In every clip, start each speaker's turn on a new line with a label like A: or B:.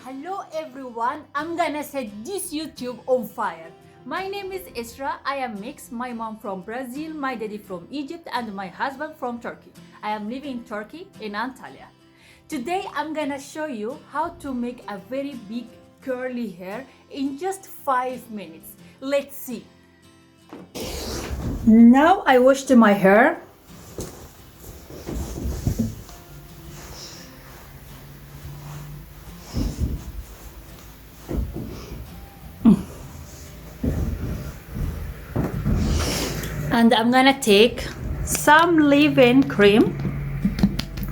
A: Hello everyone, I'm gonna set this YouTube on fire. My name is Esraa, I am mixed, my mom from Brazil, my daddy from Egypt and my husband from Turkey. I am living in Turkey, in Antalya. Today I'm gonna show you how to make a very big curly hair in just 5 minutes. Let's see. Now I washed my hair. And I'm gonna take some leave-in cream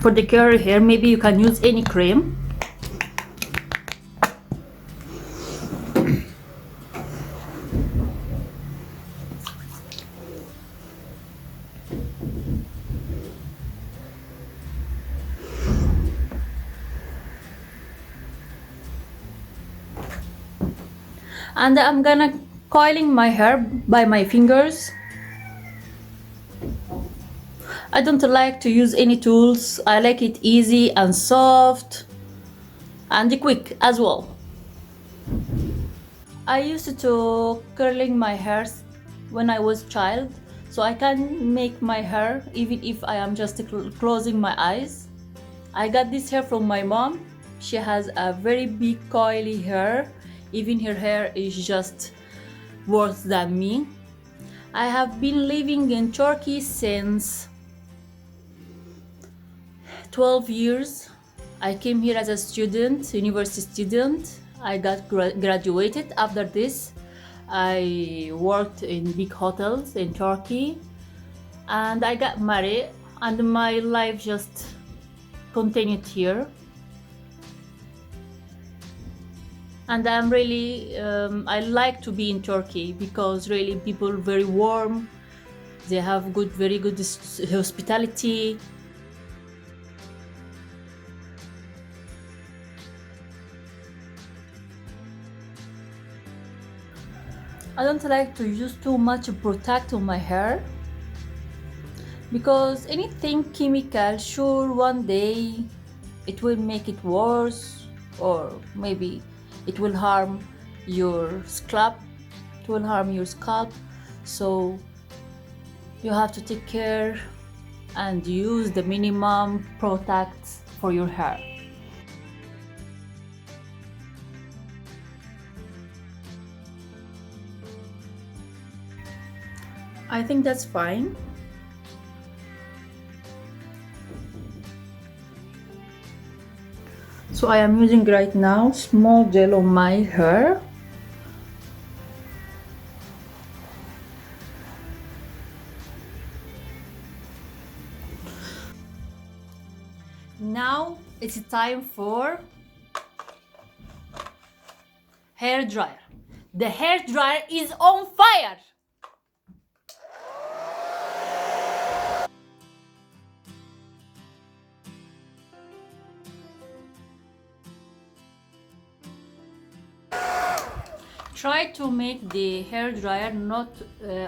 A: for the curly hair. Maybe you can use any cream. And I'm gonna coiling my hair by my fingers. I don't like to use any tools. I like it easy and soft and quick as well. I used to curling my hair when I was child, so I can make my hair even if I am just closing my eyes. I got this hair from my mom. She has a very big coily hair. Even her hair is just worse than me. I have been living in Turkey since 12 years. I came here as a student, university student. I got graduated. After this, I worked in big hotels in Turkey and I got married and my life just continued here. And I'm really, I like to be in Turkey because really people very warm. They have very good hospitality. I don't like to use too much product on my hair because anything chemical, sure one day it will make it worse or maybe it will harm your scalp. It will harm your scalp. So you have to take care and use the minimum products for your hair. I think that's fine. So I am using right now small gel on my hair. Now it's time for hair dryer. The hair dryer is on fire. Try to make the hair dryer not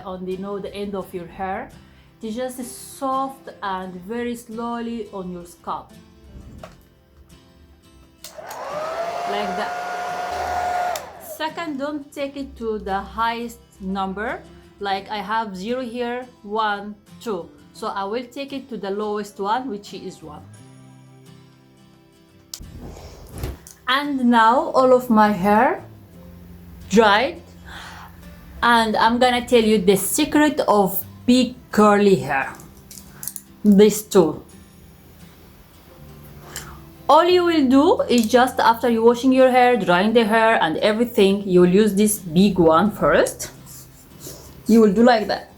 A: on the end of your hair. It's just soft and very slowly on your scalp. Like that. Second, don't take it to the highest number. Like I have 0 here, 1, 2. So I will take it to the lowest one, which is 1. And now all of my hair dried, and I'm gonna tell you the secret of big curly hair. This tool. All you will do is just after you washing your hair, drying the hair and everything, you will use this big one first. You will do like that.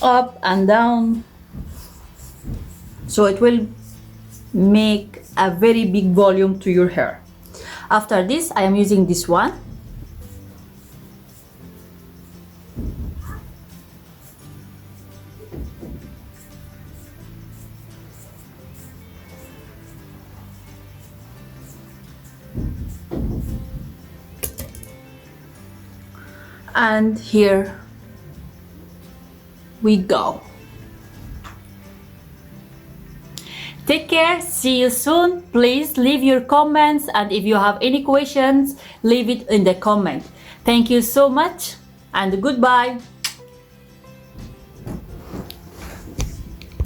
A: Up and down. So it will make a very big volume to your hair. After this, I am using this one. And here we go. Take care, see you soon. Please leave your comments, and if you have any questions, leave it in the comment. Thank you so much and goodbye.